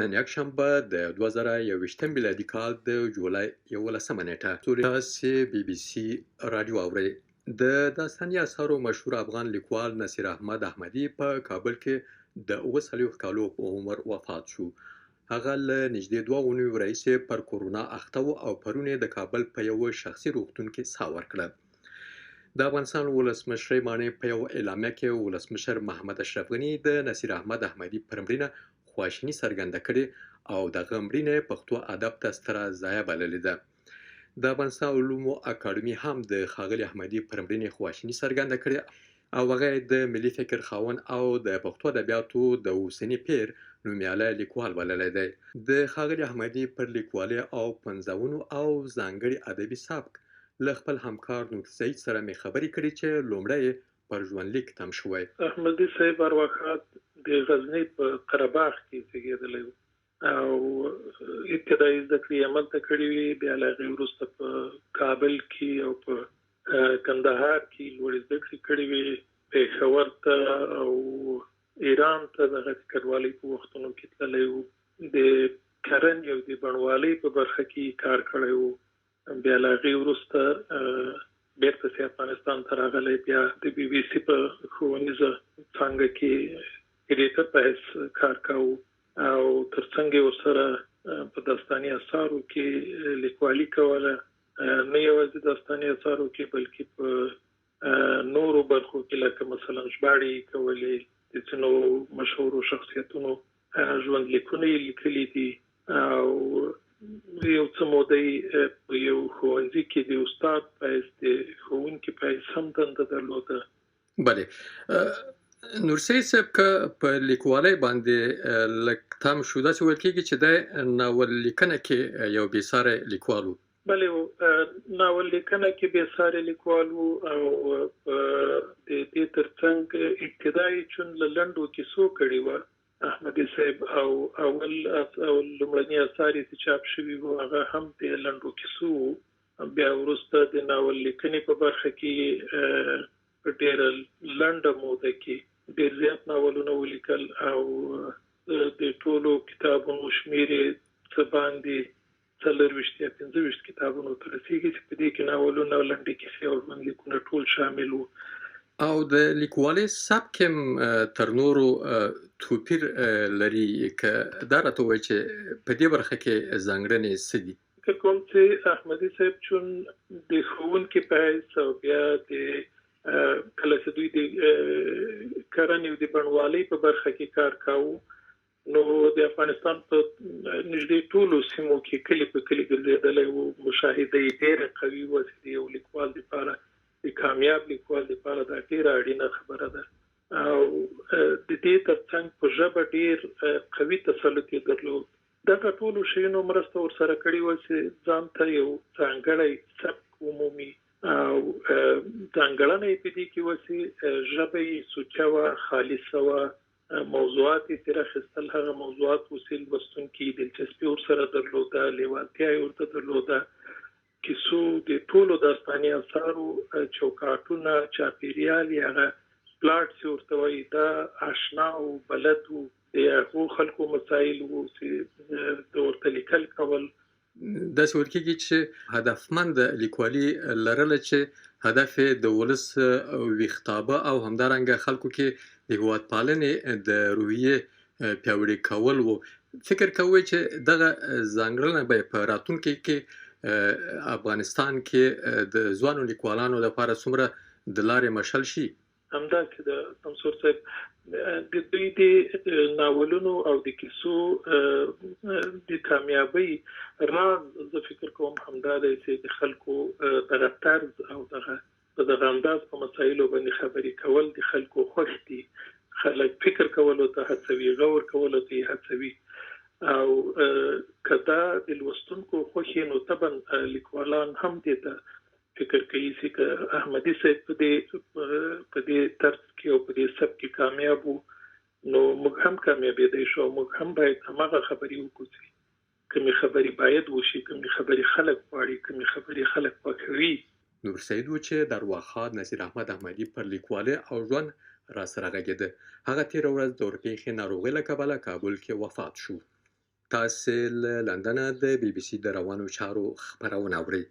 نن یکشنبه د 2021 میلادي کال د جولای 11 نیټه تاسو بي بي سي رادیو اورئ. د داستاني اثارو مشهور افغان لیکوال نصیر احمد احمدي په کابل کې د 39 کالو په عمر وفات شو. هغه له نږدې 2 اونیو راهیسې پر کورونا اخته و او پرون یې د کابل په یوه شخصي روغتون کې ساه ورکړه. د افغانستان ولسمشر ماڼۍ په یو اعلامیه کې ولسمشر محمد اشرف غني د نصیر احمد احمدي پر مړینه خواشیني څرګنده کړې او دغه مړینه پښتو ادب ته ستره ضایعه بللې ده. د افغانستان علومو اکاډمي هم د ښاغلي احمدي پر مړینې خواشیني څرګنده کړې او هغه د ملي فکر خاوند او د پښتو ادبیاتو د اوسني پیر نومیالی لیکوال بللی دی. د ښاغلي احمدي پر لیکوالۍ او پنځونو او ځانګړي ادبي سبک له خپل همکار نور سعید سره مې خبرې کړې چې لومړی پر ژوندلیک تم شوی. احمدي صاحب ارواښاد د غزني په قرهباغ کې زیږېدلی و او ابتدایي زده کړې یې هملته کړې وې، بیا له هغې وروسته په کابل کې او په کندهار کې لوړې زده کړې کړې وې، پېښور ته او ایران ته دغه کډوالۍ په وختونو کې تللی و، د کرنې او د بڼوالۍ په برخه کې کار کړی و. بیا له هغې وروسته بیرته چې افغانستان ته راغلی، بیا د بي بي سي په ښوونیزه څانګه کې ایډیټر په حیث کار کاوه او ترڅنګ یې ورسره په داستاني اثارو کې لیکوالي کوله، نه یوازې داستاني اثارو کې بلکې په نورو برخو کې لکه مثلا ژباړې یې کولې، د ځینو مشهورو شخصیتونو ژوندلیکونه یې لیکلي دي او یو څه موده په یو ښوونځي کې د استاد په حیث د ښوونکي په حیث هم دنده درلوده. بله، نور سعید صاحب که په لیکوالۍ باندې لږ تم شو، داسې ویل کېږي چې د ناول لیکنه کې یو بېساری لیکوال و. بله، ناول لیکنه کې بېساری لیکوال و او د دې ترڅنګ ابتدایي چون له لنډو کیسو کړې وه احمدي صاحب او لومړني اثار یې چاپ شوي وو هغه هم د لنډو کیسو وو. بیا وروسته د ناول لیکنې په برخه کې په ډېره لنډه موده کې ډېر زیات ناولونه ولیکل او د ټولو کتابونو شمېر یې څه باندې 24 یا 25 کتابونو ته رسېږي چې په دې کې ناولونه، لنډې کیسې او ژوندلیکونه ټول شامل وو. او د لیکوالۍ سبک هم تر نورو توپیر لري، که دا راته ووایي چې په دې برخه کې ځانګړنې څه دي؟ فکر کوم چې احمدي صاحب چون د ښوونکي په حیث او بیا د کله چې دوی د کرنې او د بڼوالۍ په برخه کې کار کاوه، نو د افغانستان په نږدې ټولو سیمو کې کلي په کلي ګرځېدلی و. مشاهده یې ډېره قوي وه چې د یو لیکوال لپاره، د کامیاب لیکوال لپاره دا ډېره اړینه خبره ده او د دې ترڅنګ په ژبه ډېر قوي تسلط یې درلود. دغه ټولو شیانو مرسته ورسره کړې وه چې ځان ته یو ځانګړی سبک ومومي او ځانګړنه یې په دې کې وه چې ژبه یې سوچه وه، خالصه وه، موضوعات یې ترې اخیستل، هغه موضوعات وسیل لوستونکي دلچسپي ورسره درلوده، لیوالتیا یې ورته درلوده. کیسو د ټولو داستاني اثارو چوکاټونه، چاپیریال یې هغه پلاټ چې ورته وایي دا اشنا او بلد و، د هغو خلکو مسایل و چې د ورته لیکل کول. داسې ویل کېږي چې هدفمند لیکوالي لرله چې هدف یې د ولس ویښتابه او همدارنګه خلکو کې د هېوادپالنې د روحیې پیاوړي کول و. فکر کوئ چې دغه ځانګړنه به په راتلونکي کې افغانستان کې د ځوانو لیکوالانو لپاره څومره د لارې مشل شي؟ همداسې د شمسور صاحب د دوی د ناولونو او د کیسو د کامیابۍ راز زه فکر کوم همدا دی چې د خلکو دغه طرز او دغه انداز په مسایلو باندې خبرې کول د خلکو خوښ دي، خلک فکر کولو ته هڅوي، غور کولو ته یې هڅوي او که دا د لوستونکو خوښ نو طبعا لیکوالان هم دې ته فکر کوي چې که احمدي صاحب په دې طرز کې او په دې سبک کې کامیاب وو نو موږ هم کامیابېدی شو. موږ هم باید هماغه خبرې وکړو چې کومې خبرې باید وشي، کومې خبرې خلک غواړي، کومې خبرې خلک خوښوي. نور سعید و چې د ارواښاد نصیر احمد احمدي پر لیکوالۍ او ژوند راسره غږېده. هغه تېره ورځ د اورپېښې ناروغۍ له کبله کابل کې وفات شو. تاسې له لندن د بي بي سي د روانو چارو خبرونه اورئ.